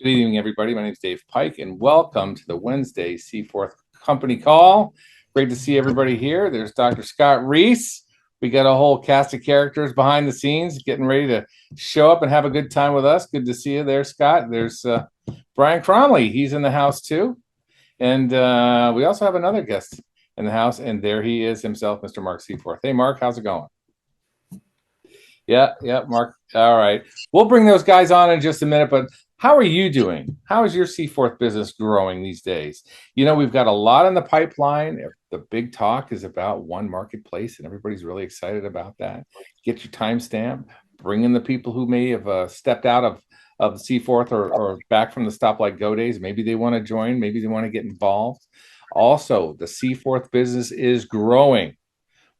Good evening, everybody. My name is Dave Pike, and welcome to the Wednesday CFORTH Company Call. Great to see everybody here. There's Dr. Scott Reese. We got a whole cast of characters behind the scenes getting ready to show up and have a good time with us. Good to see you there, Scott. There's Brian Cromley. He's in the house, too. And we also have another guest in the house, and there he is himself, Mr. Mark CFORTH. Hey, Mark, how's it going? Yeah, Mark. All right. We'll bring those guys on in just a minute, but how are you doing? How is your CFORTH business growing these days? You know, we've got a lot in the pipeline. The big talk is about one marketplace, and everybody's really excited about that. Get your timestamp. Bring in the people who may have stepped out of CFORTH or back from the Stoplight Go days. Maybe they want to join. Maybe they want to get involved. Also, the CFORTH business is growing.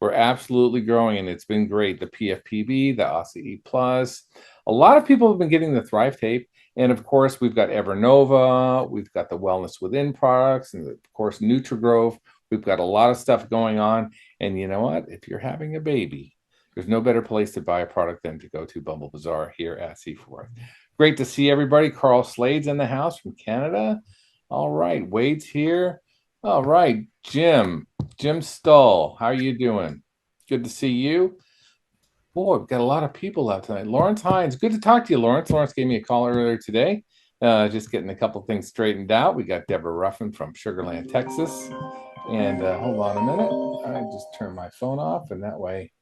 We're absolutely growing, and it's been great. The PFPB, the ASA Plus. A lot of people have been getting the Thrive Tape. And of course, we've got Evernova, we've got the Wellness Within products, and of course, Nutrigrove. We've got a lot of stuff going on. And you know what? If you're having a baby, there's no better place to buy a product than to go to Bumble Bazaar here at CFORTH. Great to see everybody. Carl Slade's in the house from Canada. All right, Wade's here. All right, Jim Stull, how are you doing? Good to see you. Boy, we've got a lot of people out tonight. Lawrence Hines, good to talk to you, Lawrence. Lawrence gave me a call earlier today. Just getting a couple things straightened out. We got Deborah Ruffin from Sugar Land, Texas. And hold on a minute. I just turn my phone off, and that way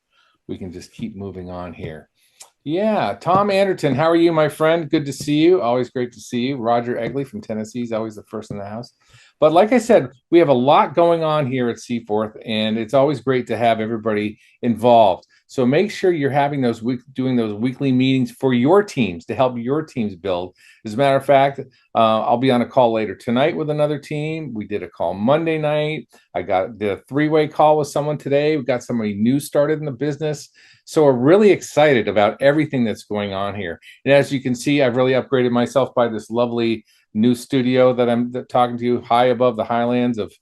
we can just keep moving on here. Yeah, Tom Anderton, how are you, my friend? Good to see you. Always great to see you. Roger Egley from Tennessee is always the first in the house. But like I said, we have a lot going on here at CFORTH, and it's always great to have everybody involved. So make sure you're having doing those weekly meetings for your teams to help your teams build. As a matter of fact, I'll be on a call later tonight with another team. We did a call Monday night. Did a three-way call with someone today. We got somebody new started in the business. So we're really excited about everything that's going on here. And as you can see, I've really upgraded myself by this lovely new studio that I'm talking to you high above the highlands of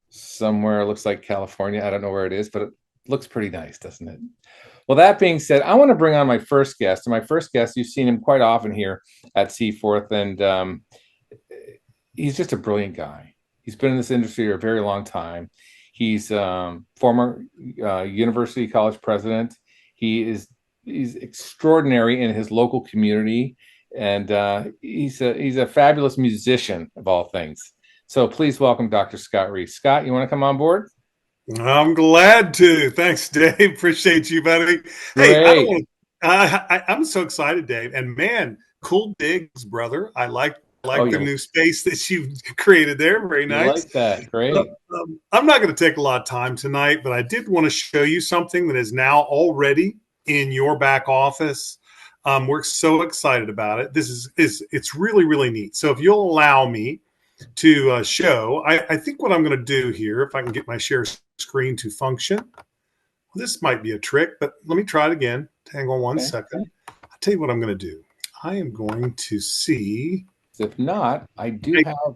somewhere. It looks like California. I don't know where it is, but it looks pretty nice, doesn't it? Well, that being said, I want to bring on my first guest. And my first guest, you've seen him quite often here at CFORTH, and he's just a brilliant guy. He's been in this industry a very long time. He's former university college president. He's extraordinary in his local community, and he's a fabulous musician of all things. So please welcome Dr. Scott Reese. Scott, you want to come on board? I'm glad to. Thanks, Dave. Appreciate you, buddy. Great. Hey, I'm so excited, Dave. And man, cool digs, brother. I like the new space that you've created there. Very nice. You like that. Great. I'm not going to take a lot of time tonight, but I did want to show you something that is now already in your back office. We're so excited about it. It's really, really neat. So if you'll allow me to show, I think what I'm going to do here, if I can get my share screen to function. This might be a trick, but let me try it again. Hang on one second. I'll tell you what I'm going to do. I am going to see. If not, I do have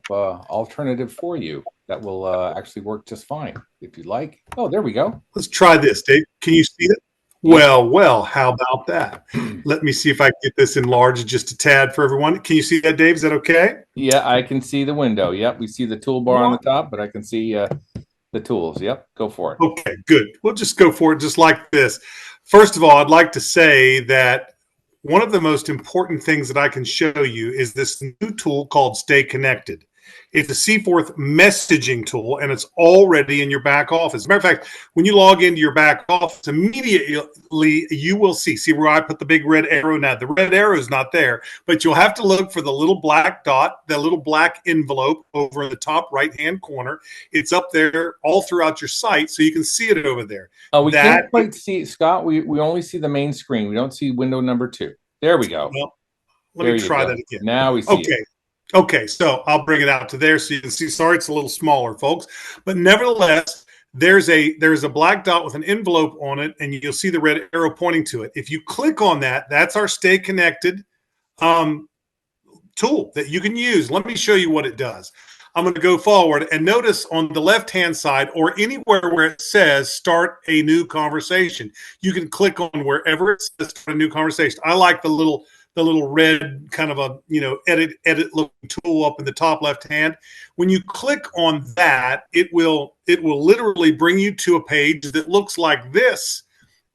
alternative for you that will actually work just fine. If you'd like. Oh, there we go. Let's try this, Dave. Can you see it? Well, how about that? Let me see if I can get this enlarged just a tad for everyone. Can you see that, Dave? Is that okay? Yeah, I can see the window. Yep, we see the toolbar on the top, but I can see the tools. Yep, go for it. Okay, good. We'll just go for it just like this. First of all, I'd like to say that one of the most important things that I can show you is this new tool called Stay Connected. It's a CFORTH messaging tool, and it's already in your back office. As a matter of fact, when you log into your back office, immediately you will see where I put the big red arrow now. The red arrow is not there, but you'll have to look for the little black dot, the little black envelope over in the top right-hand corner. It's up there all throughout your site, so you can see it over there. We can't quite see it, Scott. We only see the main screen. We don't see window number 2. There we go. Well, let me try that again. Now we see it. Okay, so I'll bring it out to there so you can see. Sorry, it's a little smaller, folks. But nevertheless, there's a black dot with an envelope on it, and you'll see the red arrow pointing to it. If you click on that, that's our Stay Connected tool that you can use. Let me show you what it does. I'm going to go forward, and notice on the left-hand side or anywhere where it says Start a New Conversation, you can click on wherever it says Start a New Conversation. I like the the little red kind of a, edit looking tool up in the top left hand. When you click on that, it will literally bring you to a page that looks like this.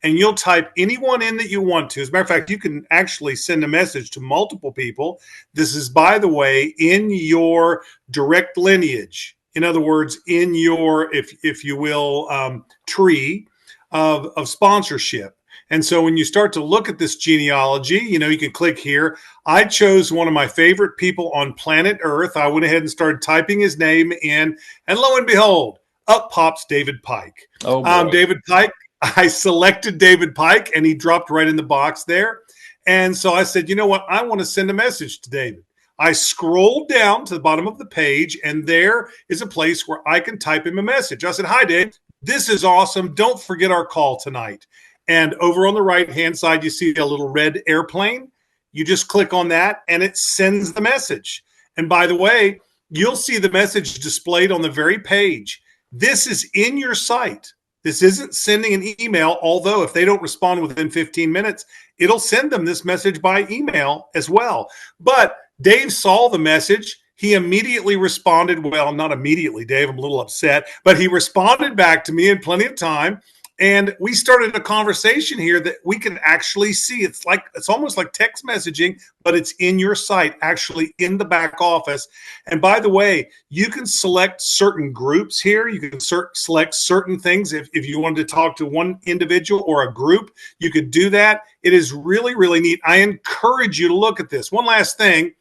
And you'll type anyone in that you want to. As a matter of fact, you can actually send a message to multiple people. This is, by the way, in your direct lineage. In other words, in your, if you will, tree of sponsorship. And so when you start to look at this genealogy, you can click here. I chose one of my favorite people on planet Earth. I went ahead and started typing his name in, and lo and behold, up pops David Pike. Oh, boy. David Pike. I selected David Pike, and he dropped right in the box there. And so I said, you know what? I want to send a message to David. I scrolled down to the bottom of the page, and there is a place where I can type him a message. I said, hi, Dave. This is awesome. Don't forget our call tonight. And over on the right-hand side, you see a little red airplane. You just click on that, and it sends the message. And by the way, you'll see the message displayed on the very page. This is in your site. This isn't sending an email, although if they don't respond within 15 minutes, it'll send them this message by email as well. But Dave saw the message. He immediately responded. Well, not immediately, Dave. I'm a little upset. But he responded back to me in plenty of time. And we started a conversation here that we can actually see. It's almost like text messaging, but it's in your site, actually in the back office. And by the way, you can select certain groups here. You can select certain things. If you wanted to talk to one individual or a group, you could do that. It is really, really neat. I encourage you to look at this. One last thing.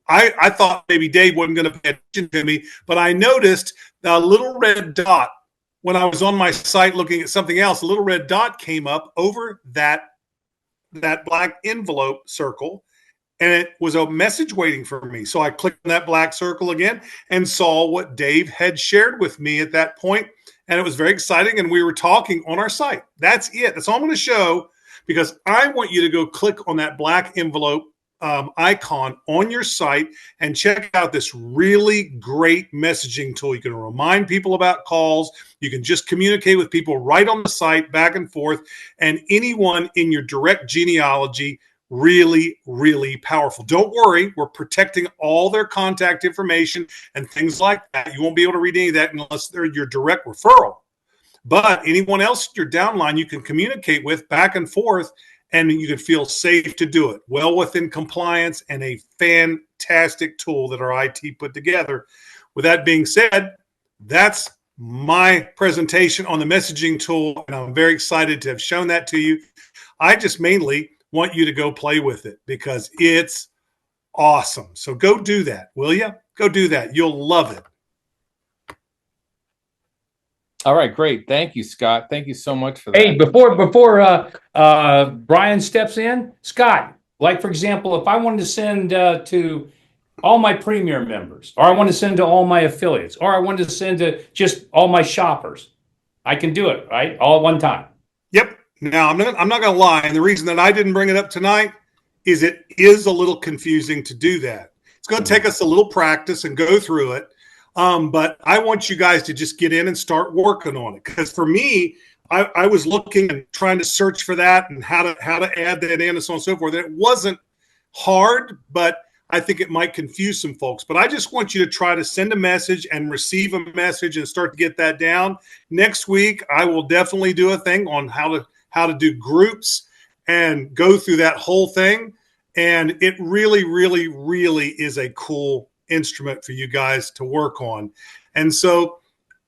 I thought maybe Dave wasn't going to pay attention to me, but I noticed a little red dot. When I was on my site looking at something else, a little red dot came up over that black envelope circle, and it was a message waiting for me. So I clicked on that black circle again and saw what Dave had shared with me at that point, and it was very exciting, and we were talking on our site. That's it. That's all I'm going to show, because I want you to go click on that black envelope icon on your site and check out this really great messaging tool. You can remind people about calls. You can just communicate with people right on the site, back and forth, and anyone in your direct genealogy. Really, really powerful. Don't worry, we're protecting all their contact information and things like that. You won't be able to read any of that unless they're your direct referral. But anyone else in your downline you can communicate with back and forth, and you can feel safe to do it, well within compliance, and a fantastic tool that our IT put together. With that being said, that's my presentation on the messaging tool, and I'm very excited to have shown that to you. I just mainly want you to go play with it because it's awesome. So go do that, will you? Go do that. You'll love it. All right, great. Thank you, Scott. Thank you so much for that. Hey, before Brian steps in, Scott, like for example, if I wanted to send to all my Premier members, or I want to send to all my affiliates, or I wanted to send to just all my shoppers, I can do it, right? All at one time. Yep. Now, I'm not going to lie. And the reason that I didn't bring it up tonight is it is a little confusing to do that. It's going to take us a little practice and go through it. But I want you guys to just get in and start working on it. Because for me, I was looking and trying to search for that and how to add that in and so on and so forth. And it wasn't hard, but I think it might confuse some folks. But I just want you to try to send a message and receive a message and start to get that down. Next week, I will definitely do a thing on how to do groups and go through that whole thing. And it really, really, really is a cool instrument for you guys to work on. And so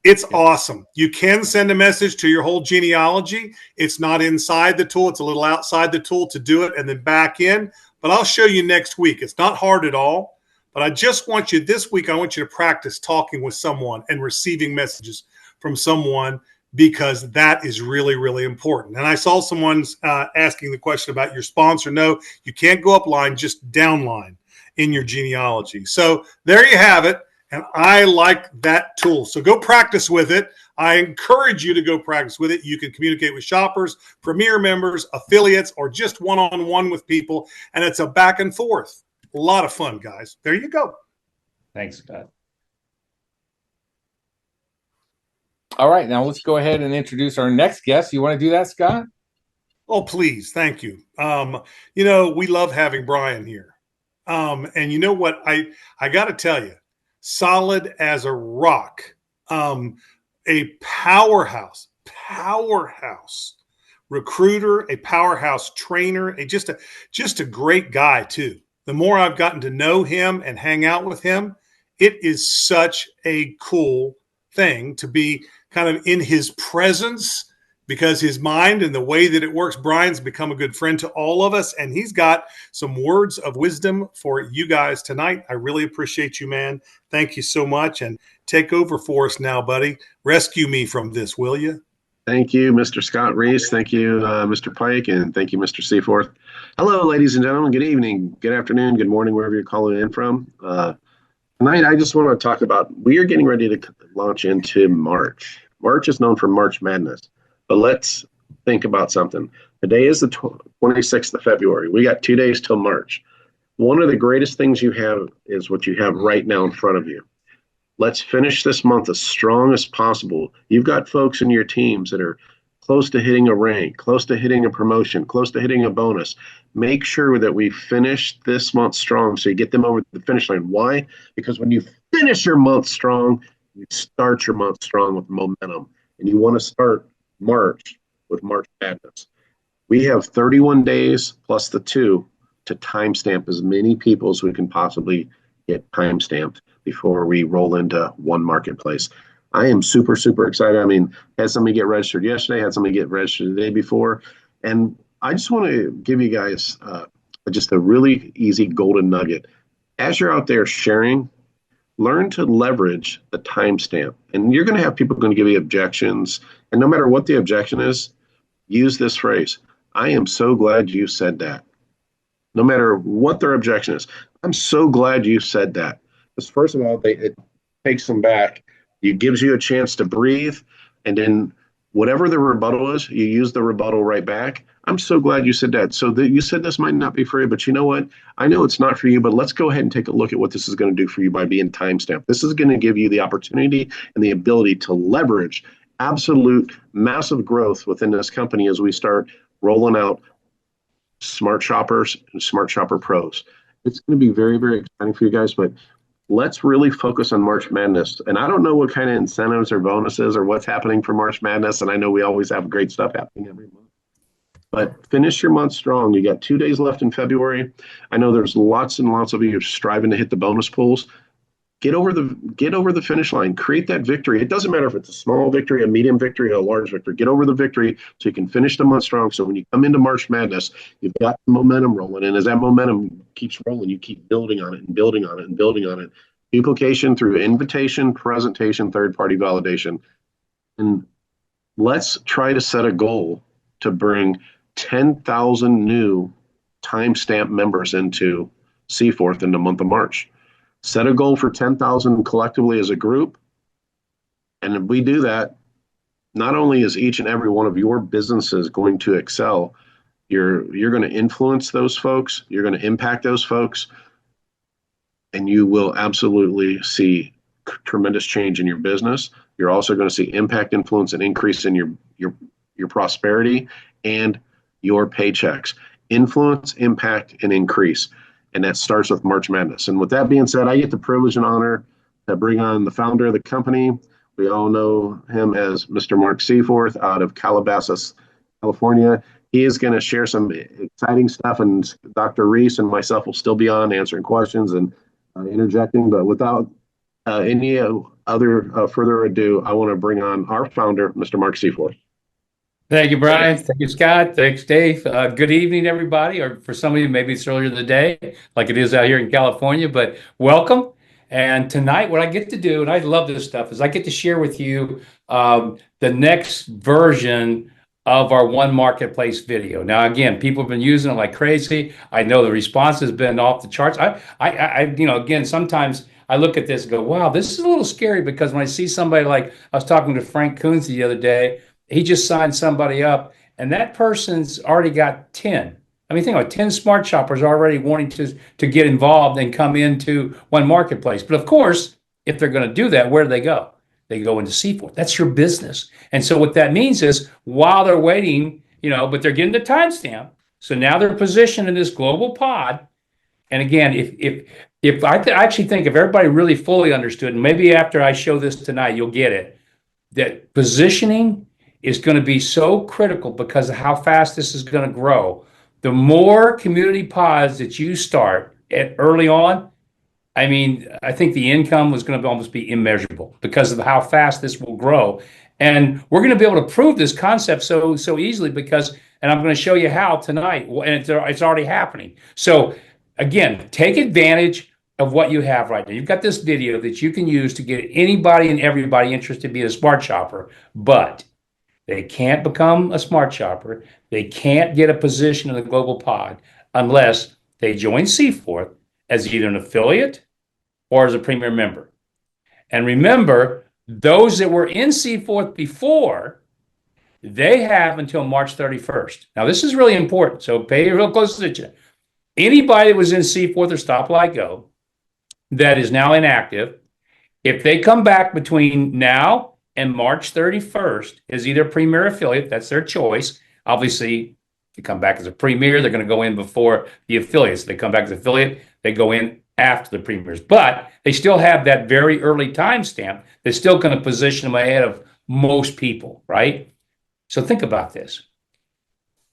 it's awesome. You can send a message to your whole genealogy. It's not inside the tool. It's a little outside the tool to do it and then back in. But I'll show you next week. It's not hard at all. But I just want you this week, I want you to practice talking with someone and receiving messages from someone, because that is really, really important. And I saw someone's asking the question about your sponsor. No, you can't go upline, just downline in your genealogy. So there you have it. And I like that tool. So go practice with it. I encourage you to go practice with it. You can communicate with shoppers, Premier members, affiliates, or just one-on-one with people. And it's a back and forth. A lot of fun, guys. There you go. Thanks, Scott. All right, now let's go ahead and introduce our next guest. You want to do that, Scott? Oh, please. Thank you. We love having Brian here. And you know what? I got to tell you, solid as a rock, a powerhouse recruiter, a powerhouse trainer, just a great guy too. The more I've gotten to know him and hang out with him, it is such a cool thing to be kind of in his presence because his mind and the way that it works. Brian's become a good friend to all of us, and he's got some words of wisdom for you guys tonight. I really appreciate you, man. Thank you so much, and take over for us now, buddy. Rescue me from this, will you? Thank you, Mr. Scott Reese. Thank you, Mr. Pike, and thank you, Mr. CFORTH. Hello, ladies and gentlemen. Good evening, good afternoon, good morning, wherever you're calling in from. Tonight, I just want to talk about, we are getting ready to launch into March. March is known for March Madness, but let's think about something. Today is the 26th of February. We got 2 days till March. One of the greatest things you have is what you have right now in front of you. Let's finish this month as strong as possible. You've got folks in your teams that are close to hitting a rank, close to hitting a promotion, close to hitting a bonus. Make sure that we finish this month strong so you get them over the finish line. Why? Because when you finish your month strong, you start your month strong with momentum. And you want to start March with March Madness. We have 31 days plus the 2 to timestamp as many people as we can possibly get timestamped before we roll into one marketplace. I am super, super excited. I mean, had somebody get registered yesterday, had somebody get registered the day before. And I just want to give you guys just a really easy golden nugget. As you're out there sharing, learn to leverage the timestamp. And you're going to have people going to give you objections. And no matter what the objection is, use this phrase. I am so glad you said that. No matter what their objection is. I'm so glad you said that. Because first of all, it takes them back. It gives you a chance to breathe. And then whatever the rebuttal is, you use the rebuttal right back. I'm so glad you said that. So that you said this might not be for you, but you know what? I know it's not for you, but let's go ahead and take a look at what this is going to do for you by being timestamped. This is going to give you the opportunity and the ability to leverage absolute massive growth within this company as we start rolling out Smart Shoppers and Smart Shopper Pros. It's going to be very, very exciting for you guys, but let's really focus on March Madness. And I don't know what kind of incentives or bonuses or what's happening for March Madness. And I know we always have great stuff happening every month. But finish your month strong. You got 2 days left in February. I know there's lots and lots of you striving to hit the bonus pools. Get over the finish line. Create that victory. It doesn't matter if it's a small victory, a medium victory, or a large victory. Get over the victory so you can finish the month strong. So when you come into March Madness, you've got momentum rolling. And as that momentum keeps rolling, you keep building on it and building on it and building on it. Duplication through invitation, presentation, third-party validation. And let's try to set a goal to bring 10,000 new timestamp members into CFORTH in the month of March. Set a goal for 10,000 collectively as a group. And if we do that, not only is each and every one of your businesses going to excel, you're going to influence those folks, you're going to impact those folks, and you will absolutely see tremendous change in your business. You're also going to see impact, influence, and increase in your prosperity and your paychecks. Influence, impact, and increase. And that starts with March Madness. And with that being said, I get the privilege and honor to bring on the founder of the company. We all know him as Mr. Mark CFORTH out of Calabasas, California. He is going to share some exciting stuff, and Dr. Reese and myself will still be on answering questions and interjecting. But without any other further ado, I want to bring on our founder, Mr. Mark CFORTH. Thank you, Brian. Thank you, Scott. Thanks, Dave. Good evening, everybody. Or for some of you, maybe it's earlier in the day, like it is out here in California, but welcome. And tonight, what I get to do, and I love this stuff, is I get to share with you the next version of our One Marketplace video. Now, again, people have been using it like crazy. I know the response has been off the charts. Again, sometimes I look at this and go, wow, this is a little scary, because when I see somebody like, I was talking to Frank Coons the other day, he just signed somebody up, and that person's already got 10. I mean, think about it, 10 smart shoppers already wanting to get involved and come into One Marketplace. But of course, if they're going to do that, where do they go? They go into CFORTH. That's your business. And so what that means is, while they're waiting, but they're getting the timestamp. So now they're positioned in this global pod. And again, if I actually think if everybody really fully understood, and maybe after I show this tonight, you'll get it, that positioning is going to be so critical because of how fast this is going to grow. The more community pods that you start at early on, I mean, I think the income was going to almost be immeasurable because of how fast this will grow. And we're going to be able to prove this concept so easily because, and I'm going to show you how tonight, and it's already happening. So again, take advantage of what you have right now. You've got this video that you can use to get anybody and everybody interested in being a smart shopper, but they can't become a smart shopper. They can't get a position in the global pod unless they join CFORTH as either an affiliate or as a premier member. And remember, those that were in CFORTH before, they have until March 31st. Now, this is really important, so pay real close attention. Anybody that was in CFORTH or Stop Like Go that is now inactive, if they come back between now and March 31st as either premier affiliate, that's their choice. Obviously, if you come back as a premier, they're going to go in before the affiliates. If they come back as affiliate, they go in after the premiers. But they still have that very early timestamp that's still going to position them ahead of most people, right? So think about this.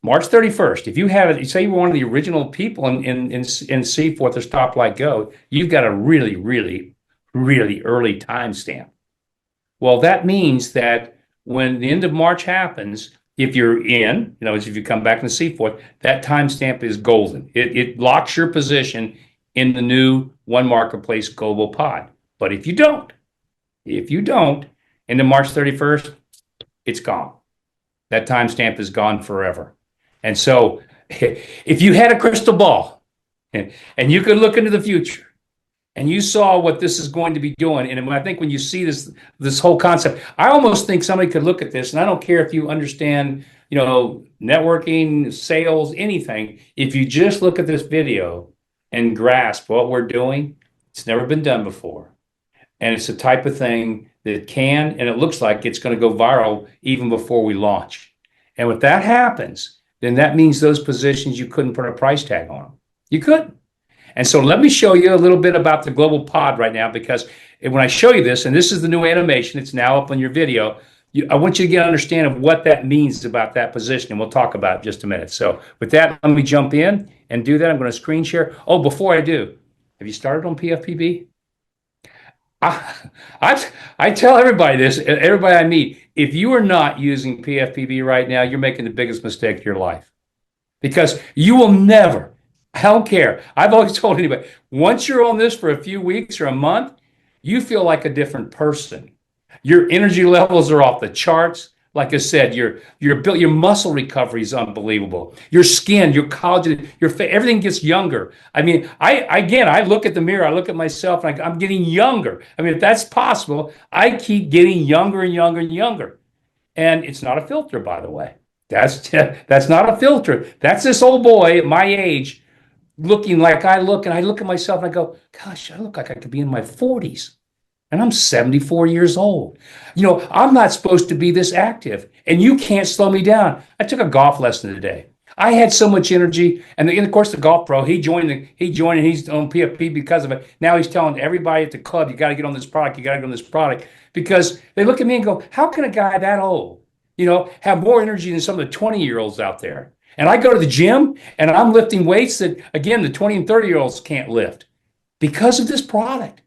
March 31st, if you have it, say you're one of the original people in CFORTH or Stop Like Go, you've got a really, really, really early timestamp. Well, that means that when the end of March happens, if you're in, if you come back in the CFORTH, that timestamp is golden. It locks your position in the new One Marketplace global pod. But if you don't, into March 31st, it's gone. That timestamp is gone forever. And so if you had a crystal ball and you could look into the future and you saw what this is going to be doing, and I think when you see this whole concept, I almost think somebody could look at this, and I don't care if you understand, networking, sales, anything. If you just look at this video and grasp what we're doing, it's never been done before. And it's the type of thing that can, and it looks like it's going to go viral even before we launch. And if that happens, then that means those positions, you couldn't put a price tag on them. You couldn't. And so let me show you a little bit about the global pod right now, because when I show you this, and this is the new animation, it's now up on your video, I want you to get an understanding of what that means about that position, and we'll talk about it in just a minute. So with that, let me jump in and do that. I'm going to screen share. Oh, before I do, have you started on PFPB? I tell everybody this, everybody I meet, if you are not using PFPB right now, you're making the biggest mistake of your life, because you will never, I don't care. I've always told anybody, once you're on this for a few weeks or a month, you feel like a different person. Your energy levels are off the charts. Like I said, your muscle recovery is unbelievable. Your skin, your collagen, everything gets younger. I mean, I look at the mirror, I look at myself, and I'm getting younger. I mean, if that's possible, I keep getting younger and younger and younger. And it's not a filter, by the way. That's not a filter. That's this old boy at my age looking like I look, and I look at myself and I go, gosh, I look like I could be in my 40s. And I'm 74 years old. I'm not supposed to be this active, and you can't slow me down. I took a golf lesson today. I had so much energy, and of course the golf pro, he joined and he's on PFP because of it. Now he's telling everybody at the club, you got to get on this product, because they look at me and go, how can a guy that old, have more energy than some of the 20-year-olds out there? And I go to the gym and I'm lifting weights that, again, the 20 and 30-year-olds can't lift because of this product.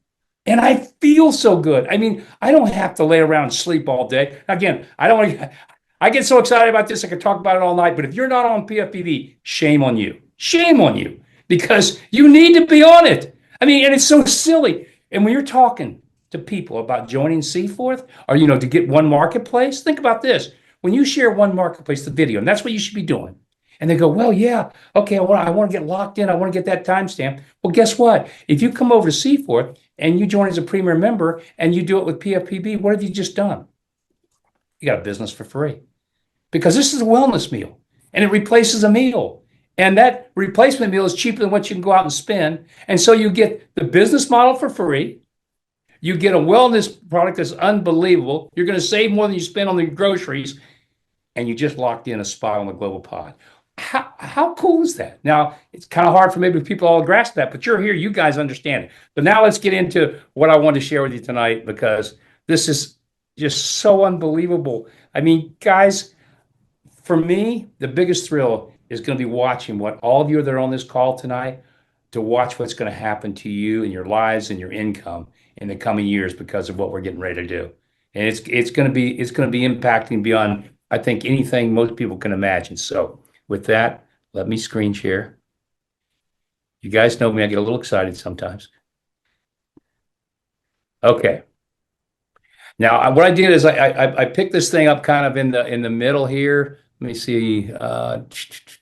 And I feel so good. I mean, I don't have to lay around and sleep all day. Again, I get so excited about this, I could talk about it all night. But if you're not on PFPB, shame on you. Shame on you, because you need to be on it. I mean, and it's so silly. And when you're talking to people about joining CFORTH or, to get One Marketplace, think about this. When you share One Marketplace, the video, and that's what you should be doing. And they go, well, yeah, okay, I want to get locked in. I want to get that timestamp. Well, guess what? If you come over to CFORTH and you join as a premier member and you do it with PFPB, what have you just done? You got a business for free, because this is a wellness meal and it replaces a meal. And that replacement meal is cheaper than what you can go out and spend. And so you get the business model for free. You get a wellness product that's unbelievable. You're going to save more than you spend on the groceries. and you just locked in a spot on the global pod. How cool is that? Now, it's kind of hard for maybe people all to grasp that, but you're here, you guys understand it. But now let's get into what I want to share with you tonight, because this is just so unbelievable. I mean, guys, for me, the biggest thrill is going to be watching what all of you that are on this call tonight, to watch what's going to happen to you and your lives and your income in the coming years because of what we're getting ready to do. And it's going to be impacting beyond, I think, anything most people can imagine. So with that, let me screen share. You guys know me, I get a little excited sometimes. Okay. Now, what I did is I picked this thing up kind of in the middle here. Let me see.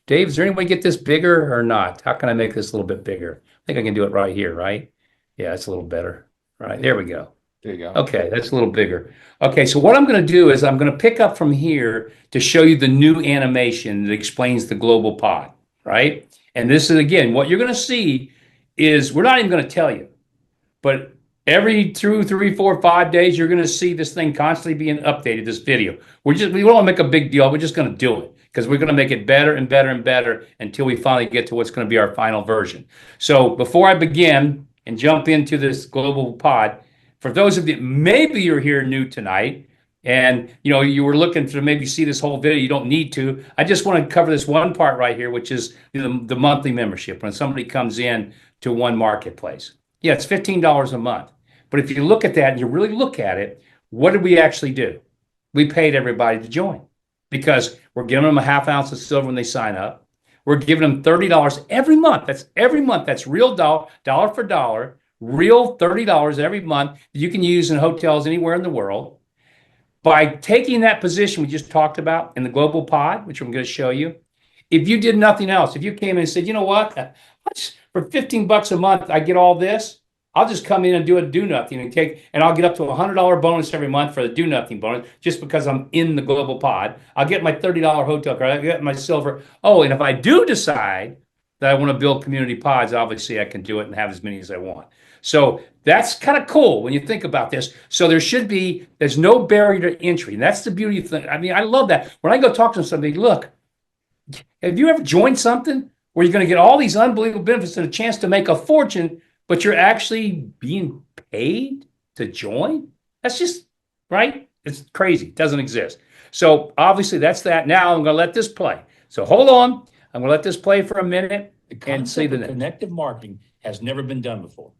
Dave, is there any way to get this bigger or not? How can I make this a little bit bigger? I think I can do it right here, right? Yeah, it's a little better. Right, there we go. There you go. Okay, that's a little bigger. Okay, so what I'm going to do is I'm going to pick up from here to show you the new animation that explains the global pod, right? And this is, again, what you're going to see is, we're not even going to tell you, but every 2, 3, 4, 5 days, you're going to see this thing constantly being updated, this video. We don't want to make a big deal. We're just going to do it because we're going to make it better and better and better until we finally get to what's going to be our final version. So before I begin and jump into this global pod, for those of you, maybe you're here new tonight and you were looking to maybe see this whole video, you don't need to. I just want to cover this one part right here, which is the monthly membership. When somebody comes in to one marketplace, yeah, it's $15 a month. But if you look at that and you really look at it, what did we actually do? We paid everybody to join because we're giving them a half ounce of silver when they sign up. We're giving them $30 every month. That's every month. That's real dollar for dollar, real $30 every month that you can use in hotels anywhere in the world. By taking that position we just talked about in the global pod, which I'm going to show you, if you did nothing else, if you came in and said, you know what, for $15 a month, I get all this, I'll just come in and do nothing and I'll get up to a $100 bonus every month for the do nothing bonus just because I'm in the global pod. I'll get my $30 hotel card. I'll get my silver. Oh, and if I do decide that I want to build community pods, obviously I can do it and have as many as I want. So that's kind of cool when you think about this. So there's no barrier to entry. And that's the beauty of thing. I mean, I love that. When I go talk to somebody, look, have you ever joined something where you're going to get all these unbelievable benefits and a chance to make a fortune, but you're actually being paid to join? That's just, right? It's crazy. It doesn't exist. So obviously that's that. Now I'm going to let this play. So hold on. I'm going to let this play for a minute and see the next. Connective marketing has never been done before.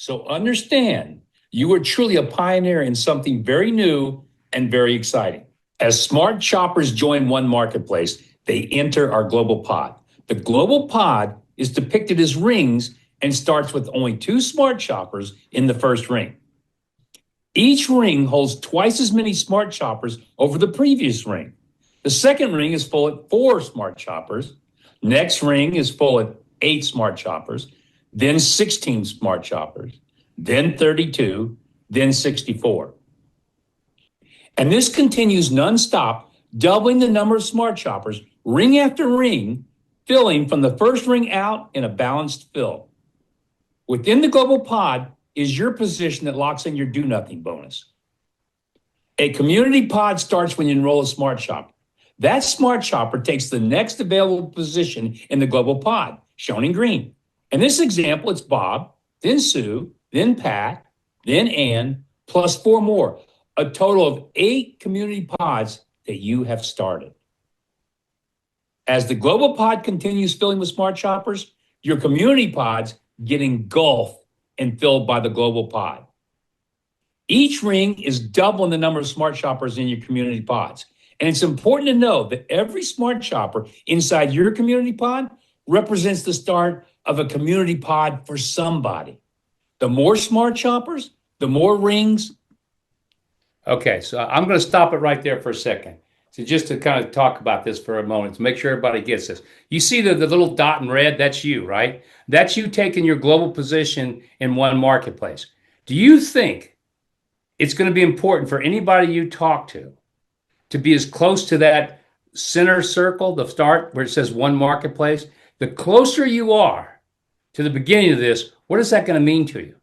So understand, you are truly a pioneer in something very new and very exciting. As smart shoppers join one marketplace, they enter our global pod. The global pod is depicted as rings and starts with only 2 smart shoppers in the first ring. Each ring holds twice as many smart shoppers over the previous ring. The second ring is full at 4 smart shoppers. Next ring is full at 8 smart shoppers, then 16 smart shoppers, then 32, then 64. And this continues nonstop, doubling the number of smart shoppers, ring after ring, filling from the first ring out in a balanced fill. Within the global pod is your position that locks in your do nothing bonus. A community pod starts when you enroll a smart shopper. That smart shopper takes the next available position in the global pod, shown in green. In this example, it's Bob, then Sue, then Pat, then Ann, plus 4 more, a total of 8 community pods that you have started. As the global pod continues filling with smart shoppers, your community pods get engulfed and filled by the global pod. Each ring is doubling the number of smart shoppers in your community pods. And it's important to know that every smart shopper inside your community pod represents the start of a community pod for somebody. The more smart shoppers, the more rings. Okay, so I'm going to stop it right there for a second. So just to kind of talk about this for a moment, to make sure everybody gets this. You see the little dot in red? That's you, right? That's you taking your global position in one marketplace. Do you think it's going to be important for anybody you talk to be as close to that center circle, the start where it says one marketplace? The closer you are to the beginning of this, what is that going to mean to you?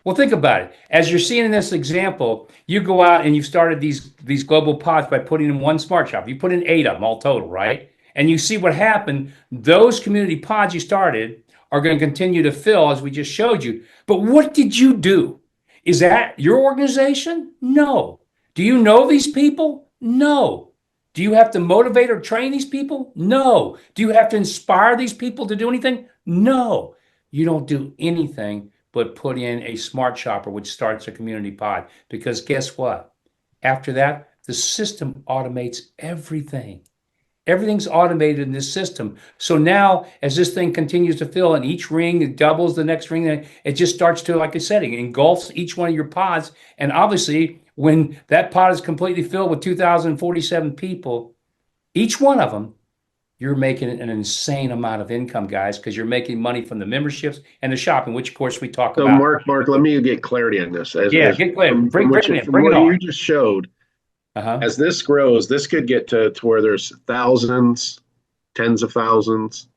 Well, think about it. As you're seeing in this example, you go out and you've started these global pods by putting in one smart shop. You put in 8 of them all total, right? And you see what happened. Those community pods you started are going to continue to fill, as we just showed you. But what did you do? Is that your organization? No. Do you know these people? No. Do you have to motivate or train these people? No. Do you have to inspire these people to do anything? No. You don't do anything but put in a smart shopper, which starts a community pod. Because guess what? After that, the system automates everything. Everything's automated in this system. So now, as this thing continues to fill, and each ring it doubles the next ring, it just starts to, like I said, it engulfs each one of your pods. And obviously, when that pod is completely filled with 2,047 people, each one of them, you're making an insane amount of income, guys, because you're making money from the memberships and the shopping, which of course we talk So, about. Mark, let me get clarity on this. Get clear. Bring it in. From Bring it what on. you just showed, as this grows, this could get to where there's thousands, tens of thousands,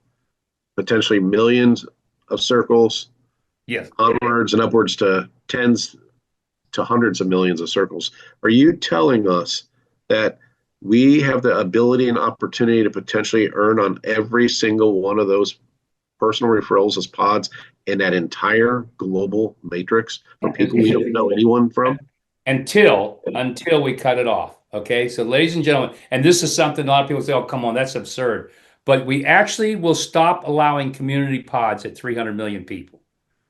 potentially millions of circles. Yes. Onwards and upwards to tens to hundreds of millions of circles. Are you telling us that we have the ability and opportunity to potentially earn on every single one of those personal referrals as pods in that entire global matrix from people we don't know anyone from? Until we cut it off. Okay. So, ladies and gentlemen, and this is something a lot of people say, oh, come on, that's absurd. But we actually will stop allowing community pods at 300 million people.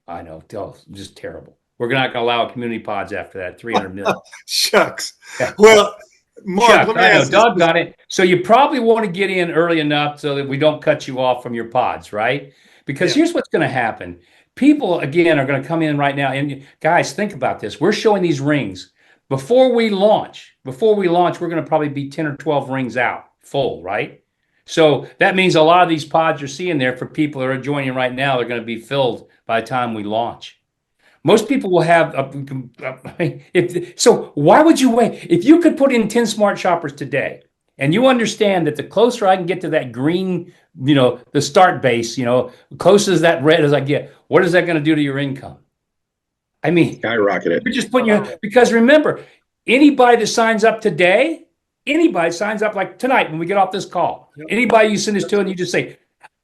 I know, just terrible. We're not going to allow community pods after that, 300 million. Shucks. Well, Mark, let me ask Doug got it. So you probably want to get in early enough so that we don't cut you off from your pods, right? Because here's what's going to happen. People, again, are going to come in right now. And guys, think about this. We're showing these rings. Before we launch, we're going to probably be 10 or 12 rings out full, right? So that means a lot of these pods you're seeing there for people that are joining right now, they're going to be filled by the time we launch. Most people will have so why would you wait? If you could put in 10 smart shoppers today, and you understand that the closer I can get to that green, the start base, closer as that red as I get, what is that going to do to your income? I mean, skyrocket it. You're just putting because remember, anybody that signs up today, anybody signs up like tonight when we get off this call, anybody you send this to, and you just say,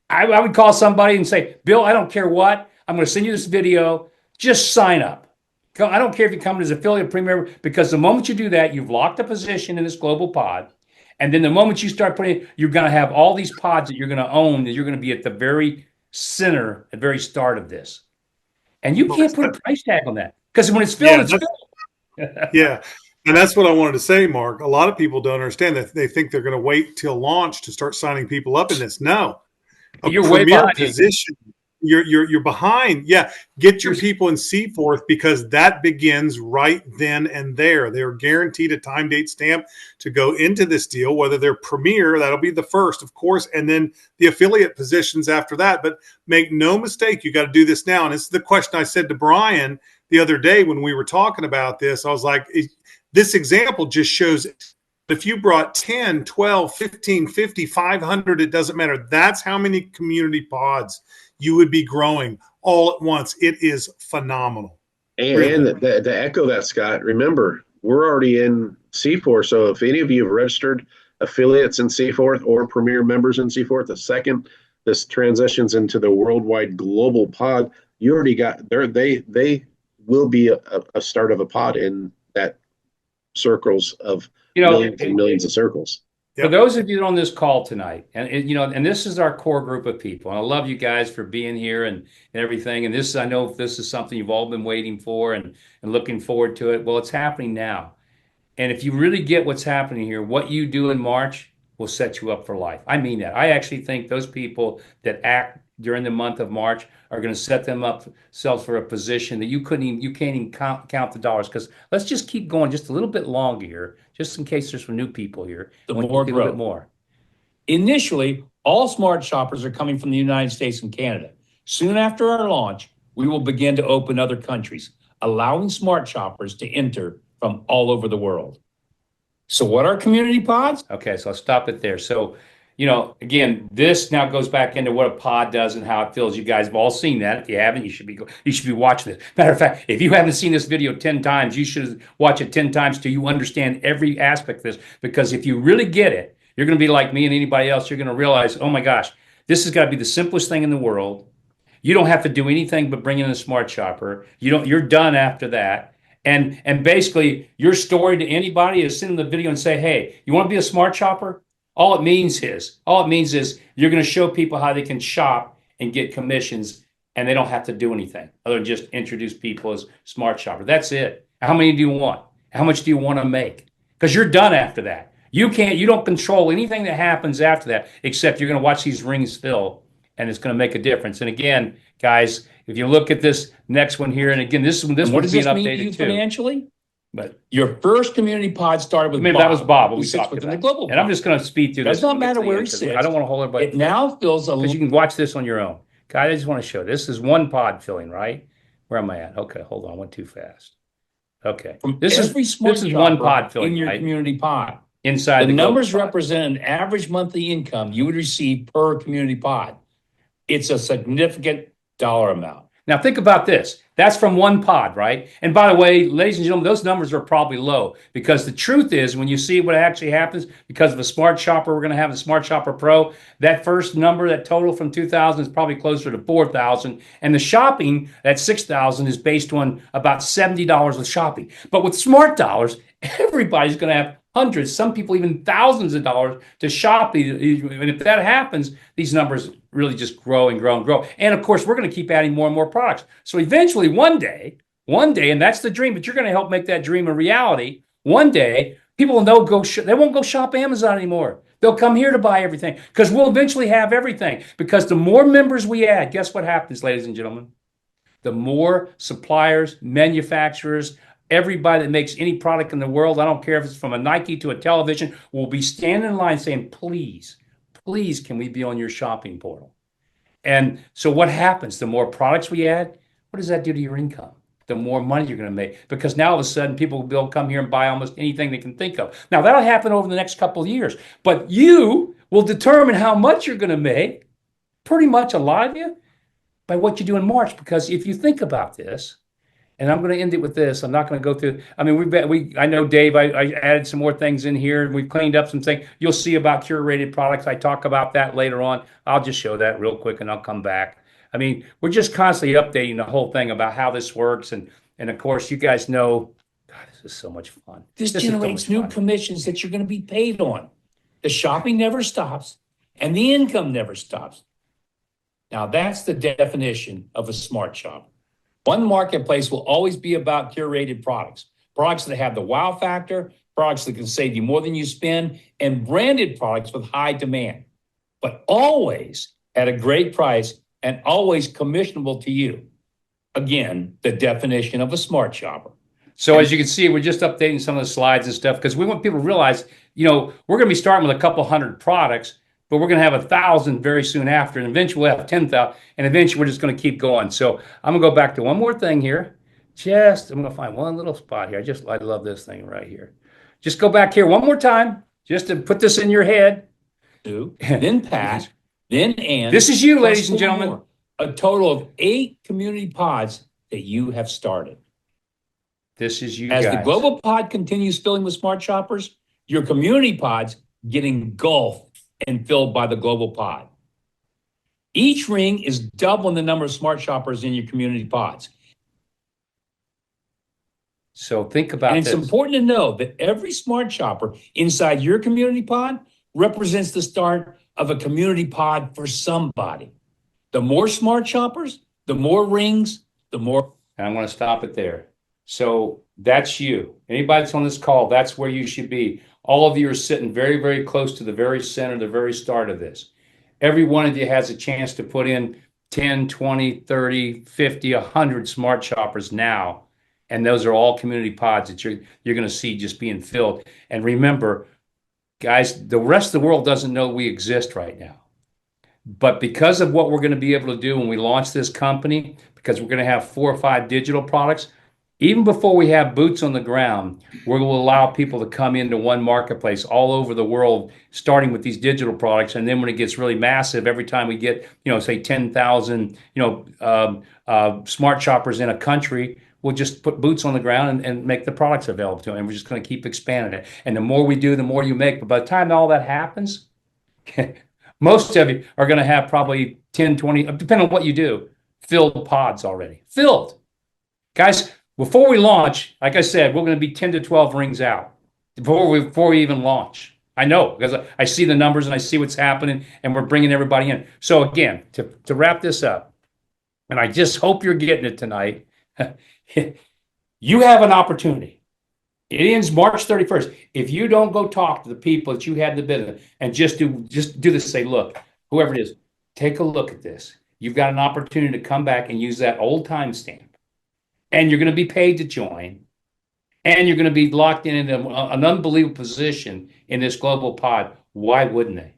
I would call somebody and say, Bill, I don't care what, I'm going to send you this video. Just sign up. I don't care if you come as affiliate premier, because the moment you do that, you've locked a position in this global pod. And then the moment you start putting it, you're going to have all these pods that you're going to own, and you're going to be at the very center, the very start of this. And you can't put a price tag on that, because when it's filled, it's filled. Yeah. And that's what I wanted to say, Mark. A lot of people don't understand that. They think they're going to wait till launch to start signing people up in this. No. You're way behind. Position. You're behind. Yeah. Get your people in CFORTH, because that begins right then and there. They're guaranteed a time date stamp to go into this deal, whether they're premier, that'll be the first, of course, and then the affiliate positions after that. But make no mistake, you got to do this now. And this is the question I said to Brian the other day when we were talking about this. I was like, this example just shows if you brought 10, 12, 15, 50, 500, it doesn't matter. That's how many community pods you would be growing all at once. It is phenomenal. And to echo that, Scott, remember, we're already in CFORTH. So if any of you have registered affiliates in CFORTH or premier members in CFORTH, the second this transitions into the worldwide global pod, you already got there. They will be a start of a pod in that circles of millions and millions of circles. For those of you on this call tonight, and this is our core group of people, and I love you guys for being here and everything. And I know this is something you've all been waiting for and looking forward to it. Well, it's happening now. And if you really get what's happening here, what you do in March will set you up for life. I mean that. I actually think those people that act during the month of March are going to set themselves for a position that you can't even count the dollars. Because let's just keep going just a little bit longer here, just in case there's some new people here. The more growth. A little bit more. Initially, all smart shoppers are coming from the United States and Canada. Soon after our launch, we will begin to open other countries, allowing smart shoppers to enter from all over the world. So what are community pods? Okay, so I'll stop it there. So again, this now goes back into what a pod does and how it feels. You guys have all seen that. If you haven't, you should be watching this. Matter of fact, if you haven't seen this video 10 times, you should watch it 10 times till you understand every aspect of this. Because if you really get it, you're going to be like me and anybody else. You're going to realize, oh my gosh, this has got to be the simplest thing in the world. You don't have to do anything but bring in a smart shopper. You're done after that. And basically, your story to anybody is send them the video and say, hey, you want to be a smart shopper? All it means is you're going to show people how they can shop and get commissions, and they don't have to do anything other than just introduce people as smart shopper. That's it. How many do you want? How much do you want to make? Because you're done after that. You don't control anything that happens after that, except you're going to watch these rings fill, and it's going to make a difference. And again, guys, if you look at this next one here, and again, this what one's does being this mean to updated you too. Financially? But Your first community pod started with maybe Bob. that was Bob. who We sits talked within about. the global And I'm pod. just going to speed through Does this. not matter to the where end, he 'cause sits. I don't want to hold everybody. It now feels a Because you little. can watch this on your own. Guys, I just want to show. This is one pod filling, right? Where am I at? Okay, hold on. I went too fast. Okay. From This every is smart one shopper pod filling, in your right? community pod. Inside The the global numbers pod. represent an average monthly income you would receive per community pod. It's a significant dollar amount. Now think about this. That's from one pod, right? And by the way, ladies and gentlemen, those numbers are probably low because the truth is when you see what actually happens because of a smart shopper, we're going to have a smart shopper pro. That first number, that total from 2000 is probably closer to 4,000. And the shopping, that 6,000 is based on about $70 of shopping. But with smart dollars, everybody's going to have hundreds, some people even thousands of dollars to shop. And if that happens, these numbers really just grow and grow and grow. And of course, we're going to keep adding more and more products. So eventually, one day, and that's the dream, but you're going to help make that dream a reality. One day, people will know they won't go shop Amazon anymore. They'll come here to buy everything because we'll eventually have everything. Because the more members we add, guess what happens, ladies and gentlemen? The more suppliers, manufacturers, everybody that makes any product in the world, I don't care if it's from a Nike to a television, will be standing in line saying, please, can we be on your shopping portal? And so what happens? The more products we add, what does that do to your income? The more money you're going to make. Because now all of a sudden people will come here and buy almost anything they can think of. Now that'll happen over the next couple of years. But you will determine how much you're going to make, pretty much a lot of you, by what you do in March. Because if you think about this, and I'm going to end it with this. I'm not going to go through. I mean, I know Dave. I added some more things in here, and we've cleaned up some things. You'll see about curated products. I talk about that later on. I'll just show that real quick, and I'll come back. I mean, we're just constantly updating the whole thing about how this works, and of course, you guys know. God, this is so much fun. This is so generates much new fun. commissions that you're going to be paid on. The shopping never stops, and the income never stops. Now, that's the definition of a smart shopper. One marketplace will always be about curated products that have the wow factor, products that can save you more than you spend, and branded products with high demand, but always at a great price and always commissionable to you. Again, the definition of a smart shopper. So as you can see, we're just updating some of the slides and stuff because we want people to realize, we're going to be starting with a couple hundred products, but we're going to have 1,000 very soon after, and eventually we'll have 10,000, and eventually we're just going to keep going. So I'm going to go back to one more thing here. I'm going to find one little spot here. I love this thing right here. Just go back here one more time, just to put this in your head. Then Pat, then Ann. This is you, plus ladies and 4 gentlemen. more. A total of 8 community pods that you have started. This is you As guys. the global pod continues filling with smart shoppers, your community pods get engulfed and filled by the global pod. Each ring is doubling the number of smart shoppers in your community pods. So think about And it's this. important to know that every smart shopper inside your community pod represents the start of a community pod for somebody. The more smart shoppers, the more rings, the more. And I'm going to stop it there. So that's you. Anybody that's on this call, that's where you should be. All of you are sitting very, very close to the very center, the very start of this. Every one of you has a chance to put in 10, 20, 30, 50, 100 smart shoppers now. And those are all community pods that you're going to see just being filled. And remember, guys, the rest of the world doesn't know we exist right now. But because of what we're going to be able to do when we launch this company, because we're going to have 4 or 5 digital products, even before we have boots on the ground, we will allow people to come into one marketplace all over the world, starting with these digital products. And then when it gets really massive, every time we get, say 10,000, smart shoppers in a country, we'll just put boots on the ground and make the products available to them. And we're just going to keep expanding it. And the more we do, the more you make. But by the time all that happens, most of you are going to have probably 10, 20, depending on what you do, filled pods already. Filled. Guys, before we launch, like I said, we're going to be 10 to 12 rings out before we even launch. I know because I see the numbers and I see what's happening, and we're bringing everybody in. So again, to wrap this up, and I just hope you're getting it tonight, you have an opportunity. It ends March 31st. If you don't go talk to the people that you had in the business and just do this, say, look, whoever it is, take a look at this. You've got an opportunity to come back and use that old timestamp. And you're going to be paid to join, and you're going to be locked in an unbelievable position in this global pod. Why wouldn't they?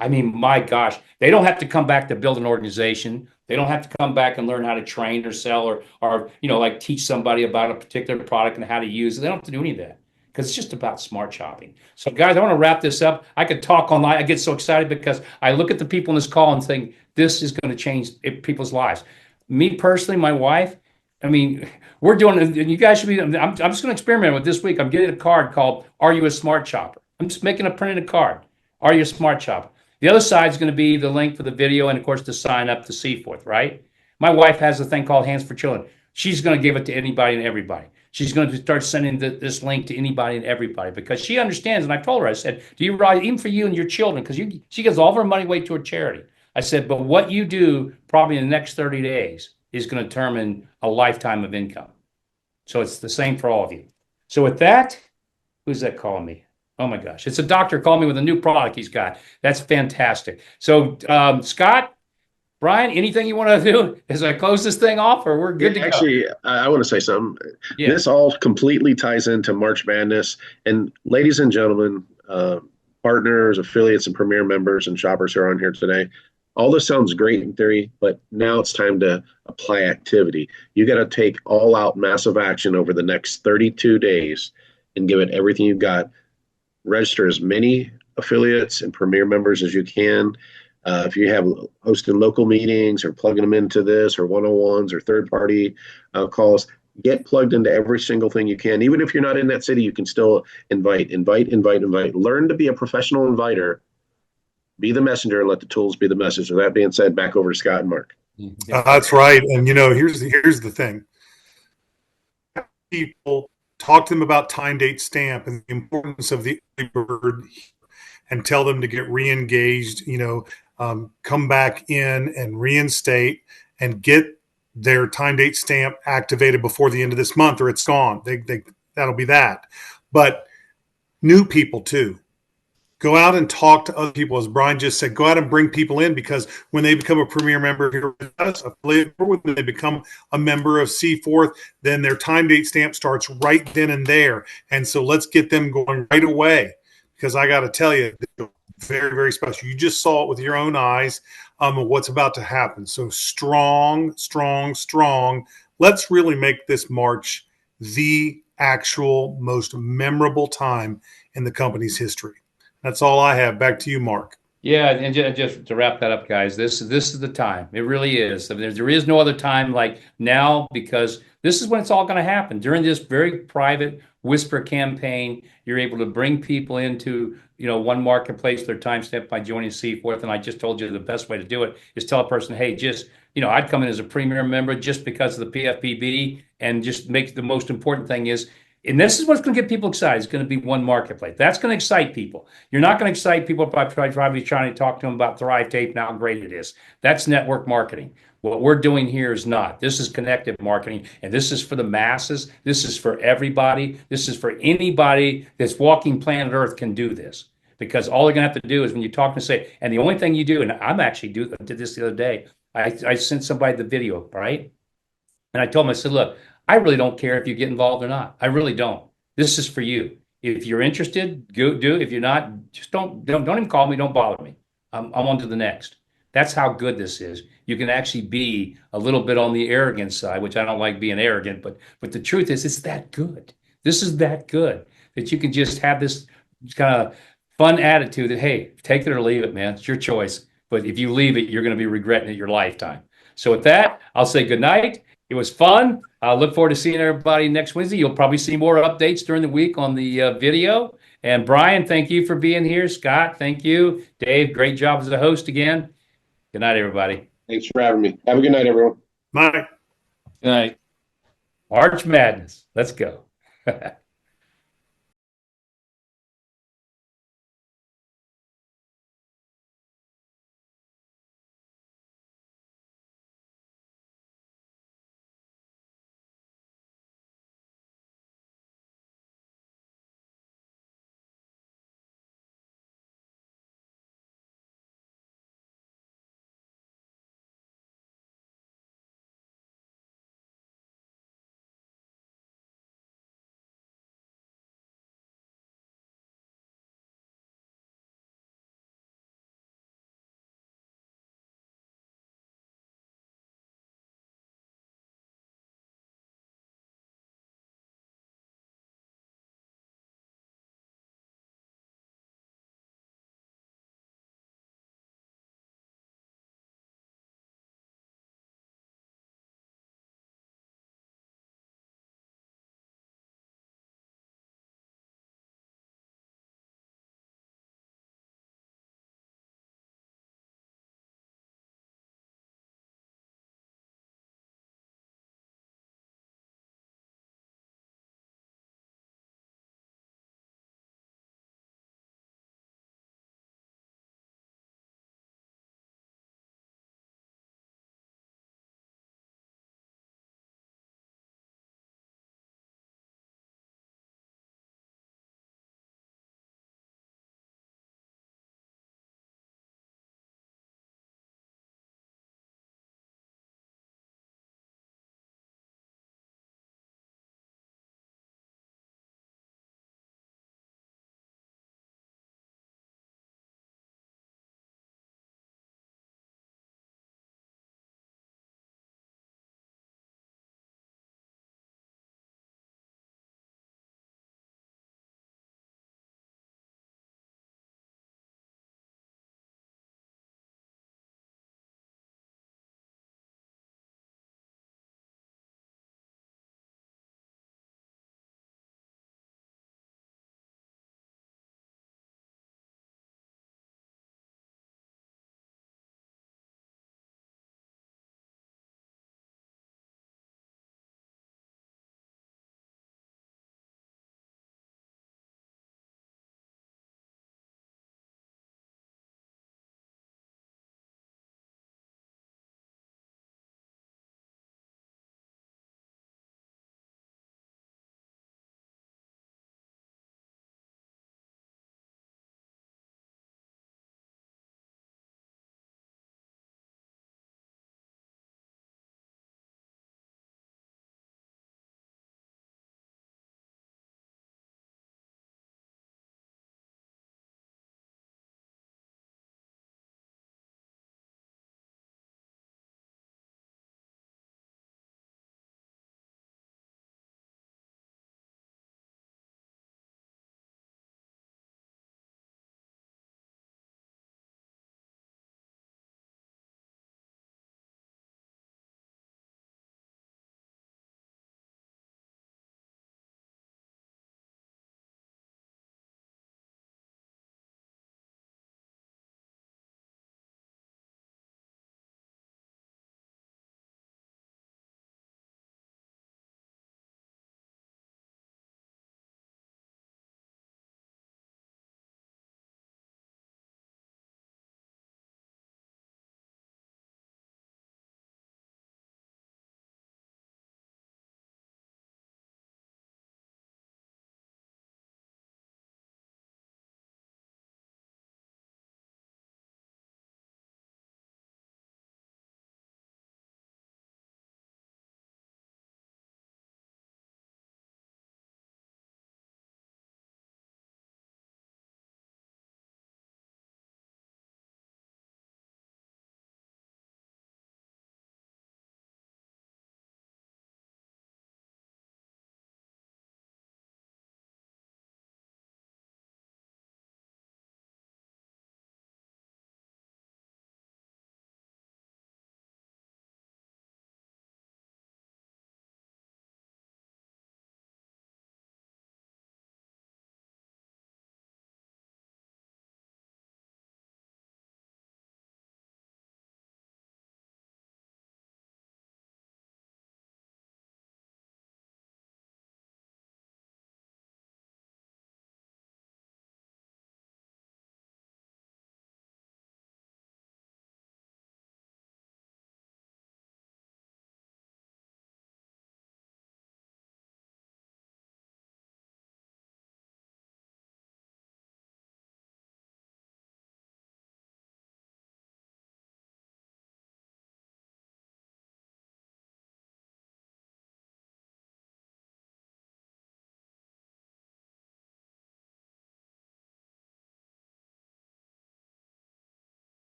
I mean, my gosh, they don't have to come back to build an organization. They don't have to come back and learn how to train or sell or like teach somebody about a particular product and how to use it. They don't have to do any of that because it's just about smart shopping. So, guys, I want to wrap this up. I could talk all night. I get so excited because I look at the people in this call and think this is going to change people's lives. Me personally, my wife, I mean, we're doing, and you guys should be, I'm just going to experiment with this week. I'm getting a card called, Are You a Smart Shopper? I'm just making a printed card. Are you a smart shopper? The other side is going to be the link for the video and, of course, to sign up to CFORTH, right? My wife has a thing called Hands for Children. She's going to give it to anybody and everybody. She's going to start sending this link to anybody and everybody because she understands. And I told her, I said, do you write even for you and your children? Because she gives all of her money away to a charity. I said, but what you do probably in the next 30 days is going to determine a lifetime of income. So it's the same for all of you. So with that, who's that calling me? Oh my gosh, it's a doctor calling me with a new product he's got. That's fantastic. So Scott, Brian, anything you want to do as I close this thing off, or we're good to go? Actually, I want to say something. Yeah. This all completely ties into March Madness. And ladies and gentlemen, partners, affiliates, and premier members and shoppers who are on here today, all this sounds great in theory, but now it's time to apply activity. You got to take all out massive action over the next 32 days and give it everything you've got. Register as many affiliates and premier members as you can. If you have hosting local meetings or plugging them into this or one-on-ones or third-party calls, get plugged into every single thing you can. Even if you're not in that city, you can still invite. Learn to be a professional inviter. Be the messenger and let the tools be the message. With that being said, back over to Scott and Mark. That's right. And, here's the thing. People talk to them about time, date, stamp and the importance of the early bird and tell them to get re-engaged, come back in and reinstate and get their time, date, stamp activated before the end of this month or it's gone. That'll be that. But new people too. Go out and talk to other people. As Brian just said, go out and bring people in because when they become a premier member here with us, when they become a member of CFORTH, then their time date stamp starts right then and there. And so let's get them going right away because I got to tell you, very, very special. You just saw it with your own eyes of what's about to happen. So strong. Let's really make this March the actual most memorable time in the company's history. That's all I have. Back to you, Mark. Yeah, and just to wrap that up, guys, this is the time. It really is. I mean, there is no other time like now because this is when it's all going to happen. During this very private whisper campaign, you're able to bring people into one marketplace, their timestamp by joining CFORTH. And I just told you the best way to do it is tell a person, hey, just I'd come in as a premier member just because of the PFPB and just make the most important thing is. And this is what's going to get people excited. It's going to be one marketplace. That's going to excite people. You're not going to excite people by probably trying to talk to them about Thrive Tape and how great it is. That's network marketing. What we're doing here is not. This is connected marketing, and this is for the masses. This is for everybody. This is for anybody that's walking planet Earth can do this. Because all they're going to have to do is when you talk and say, and the only thing you do, and I'm actually did this the other day, I sent somebody the video, right? And I told them, I said, look, I really don't care if you get involved or not. I really don't. This is for you. If you're interested, go do. If you're not, just don't even call me. Don't bother me. I'm on to the next. That's how good this is. You can actually be a little bit on the arrogant side, which I don't like being arrogant, but the truth is it's that good. This is that good that you can just have this kind of fun attitude that, hey, take it or leave it, man. It's your choice. But if you leave it, you're going to be regretting it your lifetime. So with that, I'll say good night. It was fun. I look forward to seeing everybody next Wednesday. You'll probably see more updates during the week on the video. And Brian, thank you for being here. Scott, thank you. Dave, great job as a host again. Good night, everybody. Thanks for having me. Have a good night, everyone. Bye. Good night. March Madness. Let's go.